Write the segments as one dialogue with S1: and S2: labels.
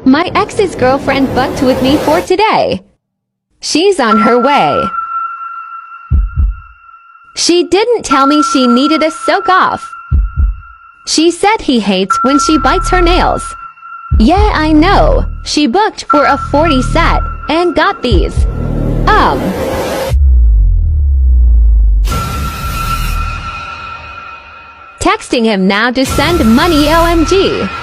S1: My ex's girlfriend booked with me for today. She's on her way. She didn't tell me she needed a soak off. She said he hates when she bites her nails. Yeah, I know. She booked for a 40 set and got these. Texting him now to send money OMG.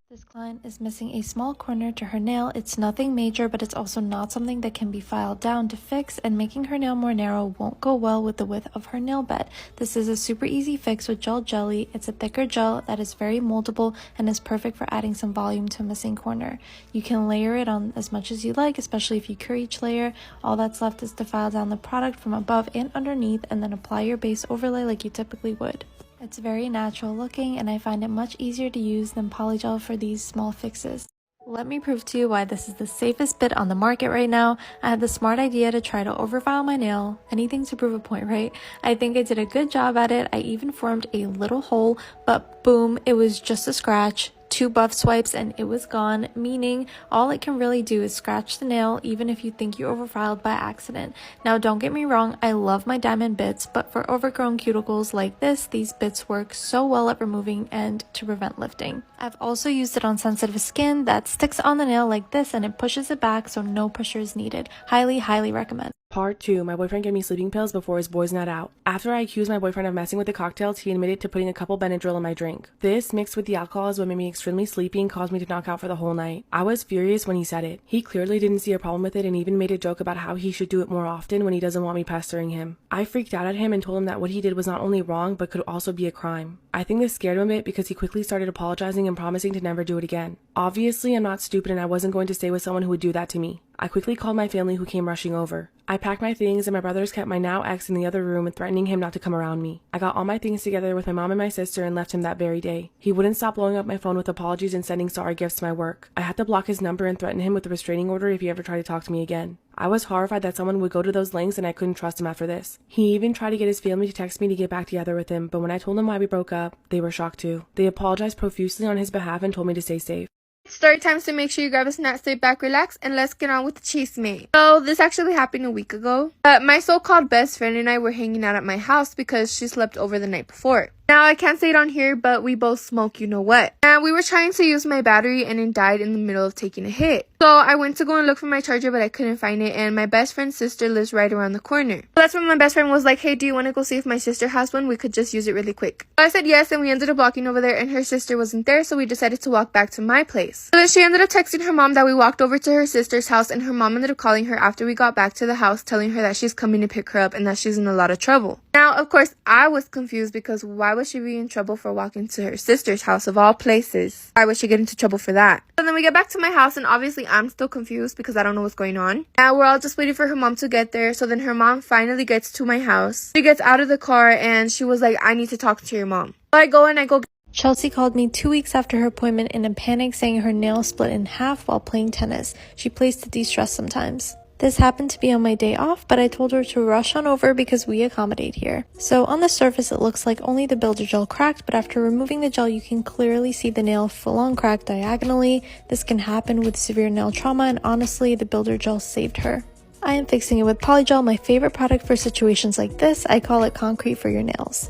S2: This client is missing a small corner to her nail. It's nothing major, but it's also not something that can be filed down to fix, and making her nail more narrow won't go well with the width of her nail bed. This is a super easy fix with gel jelly. It's a thicker gel that is very moldable and is perfect for adding some volume to a missing corner. You can layer it on as much as you like, especially if you cure each layer. All that's left is to file down the product from above and underneath, and then apply your base overlay like you typically would. It's very natural looking, and I find it much easier to use than polygel for these small fixes. Let me prove to you why this is the safest bit on the market right now. I had the smart idea to try to overfile my nail. Anything to prove a point, right? I think I did a good job at it. I even formed a little hole, but boom, it was just a scratch. 2 buff swipes and it was gone, meaning all it can really do is scratch the nail even if you think you overfiled by accident. Now don't get me wrong, I love my diamond bits, but for overgrown cuticles like this, these bits work so well at removing and to prevent lifting. I've also used it on sensitive skin that sticks on the nail like this and it pushes it back so no pressure is needed. Highly recommend.
S3: Part 2. My boyfriend gave me sleeping pills before his boys' night out. After I accused my boyfriend of messing with the cocktails, he admitted to putting a couple Benadryl in my drink. This, mixed with the alcohol, is what made me extremely sleepy and caused me to knock out for the whole night. I was furious when he said it. He clearly didn't see a problem with it and even made a joke about how he should do it more often when he doesn't want me pestering him. I freaked out at him and told him that what he did was not only wrong, but could also be a crime. I think this scared him a bit because he quickly started apologizing and promising to never do it again. Obviously, I'm not stupid and I wasn't going to stay with someone who would do that to me. I quickly called my family, who came rushing over. I packed my things and my brothers kept my now ex in the other room and threatening him not to come around me. I got all my things together with my mom and my sister and left him that very day. He wouldn't stop blowing up my phone with apologies and sending sorry gifts to my work. I had to block his number and threaten him with a restraining order if he ever tried to talk to me again. I was horrified that someone would go to those lengths and I couldn't trust him after this. He even tried to get his family to text me to get back together with him, but when I told them why we broke up, they were shocked too. They apologized profusely on his behalf and told me to stay safe.
S4: Story time, so make sure you grab a snack, stay back, relax, and let's get on with the cheese mate. So this actually happened a week ago. My so-called best friend and I were hanging out at my house because she slept over the night before. Now, I can't say it on here, but we both smoke you know what. And we were trying to use my battery and it died in the middle of taking a hit. So I went to go and look for my charger, but I couldn't find it, and my best friend's sister lives right around the corner. So that's when my best friend was like, hey, do you want to go see if my sister has one? We could just use it really quick. So I said yes, and we ended up walking over there, and her sister wasn't there, so we decided to walk back to my place. So then she ended up texting her mom that we walked over to her sister's house, and her mom ended up calling her after we got back to the house, telling her that she's coming to pick her up and that she's in a lot of trouble. Now, of course, I was confused because why would she be in trouble for walking to her sister's house of all places? Why would she get into trouble for that? So then we get back to my house, and obviously I'm still confused because I don't know what's going on. Now we're all just waiting for her mom to get there. So then her mom finally gets to my house. She gets out of the car and she was like, I need to talk to your mom. So I go
S2: Chelsea called me 2 weeks after her appointment in a panic, saying her nail split in half while playing tennis. She plays to de-stress sometimes. This happened to be on my day off, but I told her to rush on over because we accommodate here. So on the surface it looks like only the builder gel cracked, but after removing the gel you can clearly see the nail full on cracked diagonally. This can happen with severe nail trauma, and honestly the builder gel saved her. I am fixing it with polygel, my favorite product for situations like this. I call it concrete for your nails.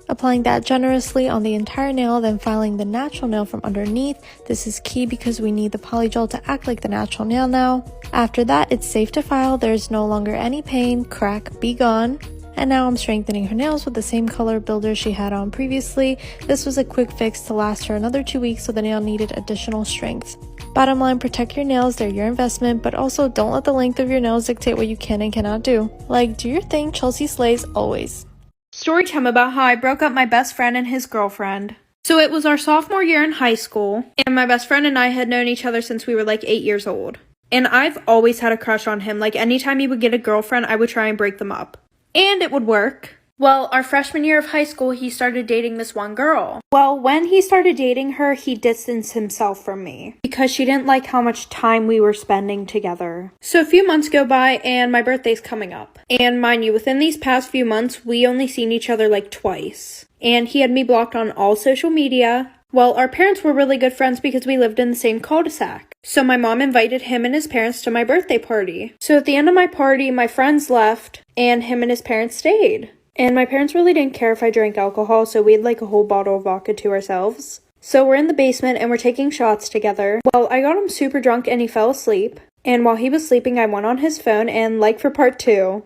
S2: Applying that generously on the entire nail, then filing the natural nail from underneath. This is key because we need the polygel to act like the natural nail now. After that, it's safe to file. There's no longer any pain, crack, be gone. And now I'm strengthening her nails with the same color builder she had on previously. This was a quick fix to last her another 2 weeks, so the nail needed additional strength. Bottom line, protect your nails, they're your investment, but also don't let the length of your nails dictate what you can and cannot do. Like, do your thing, Chelsea slays always.
S5: Story time about how I broke up my best friend and his girlfriend. So it was our sophomore year in high school, and my best friend and I had known each other since we were like 8 years old. And I've always had a crush on him. Like, anytime he would get a girlfriend, I would try and break them up. And it would work. Well, our freshman year of high school, he started dating this one girl. Well, when he started dating her, he distanced himself from me because she didn't like how much time we were spending together. So a few months go by and my birthday's coming up. And mind you, within these past few months, we only seen each other like twice. And he had me blocked on all social media. Well, our parents were really good friends because we lived in the same cul-de-sac. So my mom invited him and his parents to my birthday party. So at the end of my party, my friends left and him and his parents stayed. And my parents really didn't care if I drank alcohol, so we had like a whole bottle of vodka to ourselves. So we're in the basement and we're taking shots together. Well, I got him super drunk and he fell asleep. And while he was sleeping, I went on his phone and like for part 2.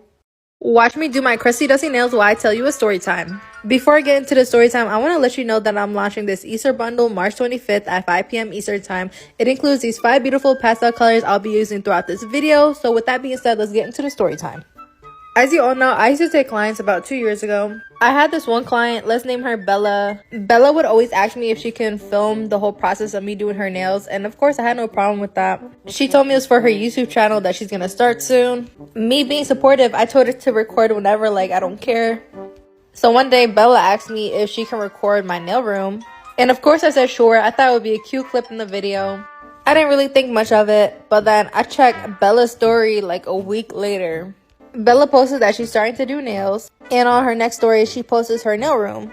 S4: Watch me do my crusty dusty nails while I tell you a story time. Before I get into the story time, I want to let you know that I'm launching this Easter bundle March 25th at 5 p.m. Eastern time. It includes these 5 beautiful pastel colors I'll be using throughout this video. So with that being said, let's get into the story time. As you all know, I used to take clients about 2 years ago. I had this one client, let's name her Bella. Bella would always ask me if she can film the whole process of me doing her nails, and of course I had no problem with that. She told me it was for her YouTube channel that she's gonna start soon. Me being supportive, I told her to record whenever, like I don't care. So one day Bella asked me if she can record my nail room, and of course I said sure. I thought it would be a cute clip in the video. I didn't really think much of it, but then I checked Bella's story like a week later. Bella posted that she's starting to do nails, and on her next story she posts her nail room,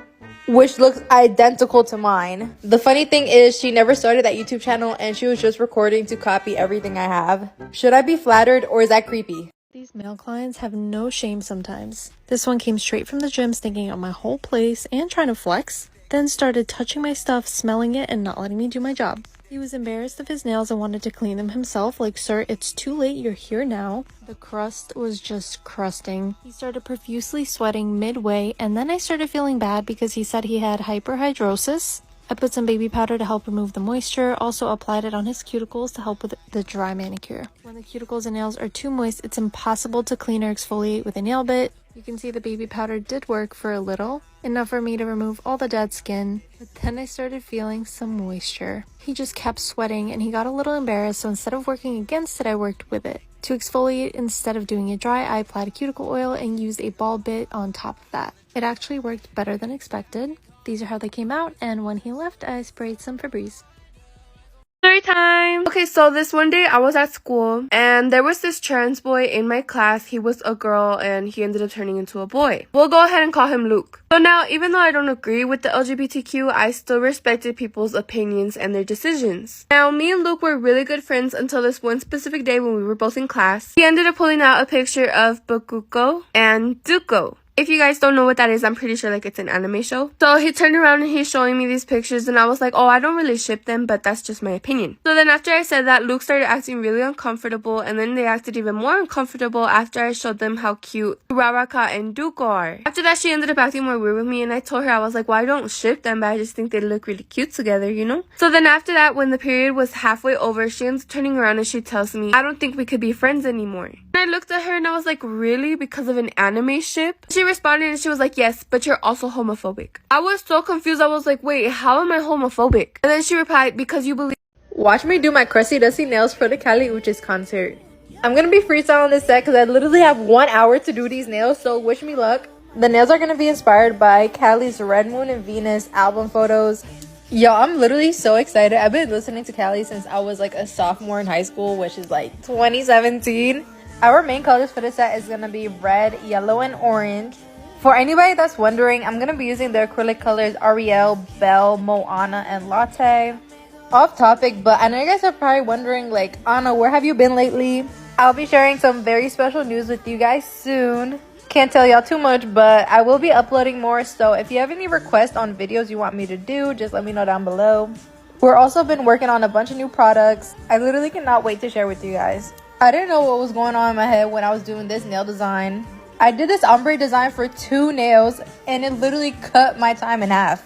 S4: which looks identical to mine. The funny thing is she never started that YouTube channel and she was just recording to copy everything I have. Should I be flattered or is that creepy?
S2: These male clients have no shame sometimes. This one came straight from the gym stinking out my whole place and trying to flex, then started touching my stuff, smelling it, and not letting me do my job. He was embarrassed of his nails and wanted to clean them himself, like, sir, it's too late, you're here now. The crust was just crusting. He started profusely sweating midway, and then I started feeling bad because he said he had hyperhidrosis. I put some baby powder to help remove the moisture, also applied it on his cuticles to help with the dry manicure. When the cuticles and nails are too moist, it's impossible to clean or exfoliate with a nail bit. You can see the baby powder did work for a little, enough for me to remove all the dead skin, but then I started feeling some moisture. He just kept sweating and he got a little embarrassed, so instead of working against it, I worked with it. To exfoliate, instead of doing it dry, I applied a cuticle oil and used a ball bit on top of that. It actually worked better than expected. These are how they came out, and when he left, I sprayed some Febreze.
S4: Story time! Okay, so this one day I was at school and there was this trans boy in my class. He was a girl and he ended up turning into a boy. We'll go ahead and call him Luke. So now, even though I don't agree with the LGBTQ, I still respected people's opinions and their decisions. Now, me and Luke were really good friends until this one specific day when we were both in class. He ended up pulling out a picture of Bakugo and Zuko. If you guys don't know what that is, I'm pretty sure like it's an anime show. So he turned around and he's showing me these pictures and I was like, oh, I don't really ship them, but that's just my opinion. So then after I said that, Luke started acting really uncomfortable, and then they acted even more uncomfortable after I showed them how cute Raraka and Duko are. After that, she ended up acting more weird with me and I told her, I was like, well, I don't ship them, but I just think they look really cute together, you know? So then after that, when the period was halfway over, she ends up turning around and she tells me, I don't think we could be friends anymore. And I looked at her and I was like, really? Because of an anime ship? She responded and she was like, yes, but you're also homophobic. I was so confused. I was like, wait, how am I homophobic? And then she replied, because you believe. Watch me do my crusty dusty nails for the Kali Uchis concert. I'm gonna be freestyling this set because I literally have 1 hour to do these nails, so wish me luck. The nails are gonna be inspired by Kali's Red Moon and Venus album photos. Yo, I'm literally so excited. I've been listening to Kali since I was like a sophomore in high school, which is like 2017. Our main colors for this set is gonna be red, yellow, and orange. For anybody that's wondering, I'm going to be using the acrylic colors Ariel, Belle, Moana, and Latte. Off topic, but I know you guys are probably wondering, like, Anna, where have you been lately? I'll be sharing some very special news with you guys soon. Can't tell y'all too much, but I will be uploading more, so if you have any requests on videos you want me to do, just let me know down below. We're also been working on a bunch of new products. I literally cannot wait to share with you guys. I didn't know what was going on in my head when I was doing this nail design. I did this ombre design for 2 nails and it literally cut my time in half.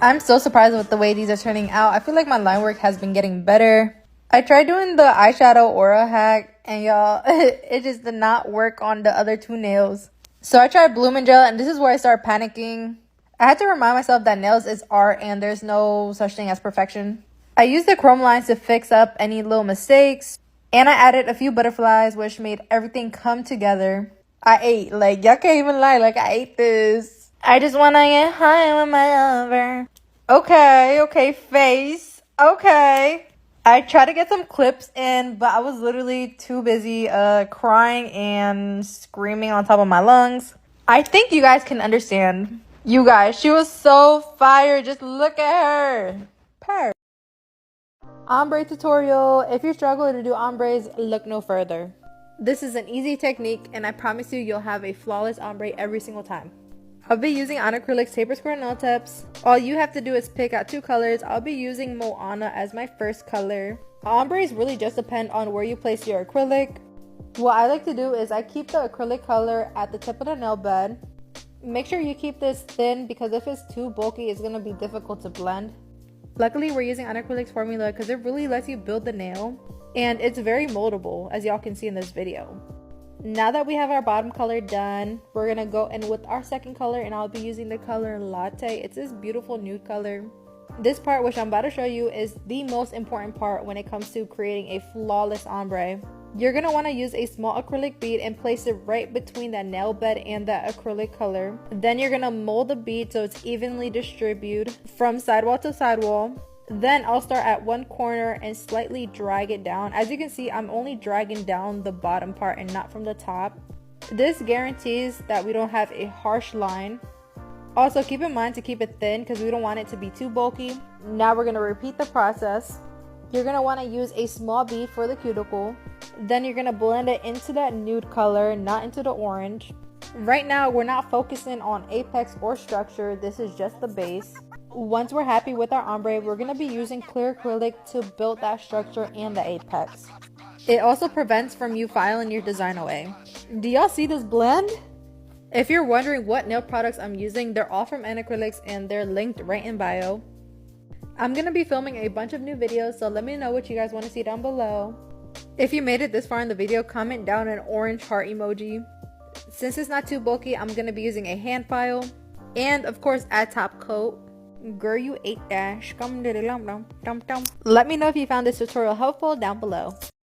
S4: I'm so surprised with the way these are turning out. I feel like my line work has been getting better. I tried doing the eyeshadow aura hack and y'all, it just did not work on the other 2 nails. So I tried Bloom Gel and this is where I started panicking. I had to remind myself that nails is art and there's no such thing as perfection. I used the chrome lines to fix up any little mistakes and I added a few butterflies which made everything come together. I ate, like, y'all can't even lie, like, I ate this. I just wanna get high with my lover. Okay, face. Okay. I tried to get some clips in, but I was literally too busy crying and screaming on top of my lungs. I think you guys can understand. You guys, she was so fire. Just look at her. Ombre tutorial. If you're struggling to do ombres, look no further. This is an easy technique and I promise you you'll have a flawless ombre every single time. I'll be using on acrylics taper square nail tips. All you have to do is pick out 2 colors. I'll be using Moana as my first color. Ombres really just depend on where you place your acrylic. What I like to do is I keep the acrylic color at the tip of the nail bed. Make sure you keep this thin because if it's too bulky, it's going to be difficult to blend. Luckily, we're using on acrylics formula because it really lets you build the nail. And it's very moldable, as y'all can see in this video. Now that we have our bottom color done, we're going to go in with our second color, and I'll be using the color Latte. It's this beautiful nude color. This part, which I'm about to show you, is the most important part when it comes to creating a flawless ombre. You're going to want to use a small acrylic bead and place it right between the nail bed and the acrylic color. Then you're going to mold the bead so it's evenly distributed from sidewall to sidewall. Then I'll start at one corner and slightly drag it down. As you can see, I'm only dragging down the bottom part and not from the top. This guarantees that we don't have a harsh line. Also, keep in mind to keep it thin because we don't want it to be too bulky. Now we're going to repeat the process. You're going to want to use a small bead for the cuticle. Then you're going to blend it into that nude color, not into the orange. Right now, we're not focusing on apex or structure. This is just the base. Once we're happy with our ombre, we're going to be using clear acrylic to build that structure and the apex. It also prevents from you filing your design away. Do y'all see this blend? If you're wondering what nail products I'm using, they're all from Acrylics and they're linked right in bio. I'm going to be filming a bunch of new videos, so let me know what you guys want to see down below. If you made it this far in the video, comment down an orange heart emoji. Since it's not too bulky, I'm going to be using a hand file. And of course, add top coat. Girl, you ate dash. Let me know if you found this tutorial helpful down below.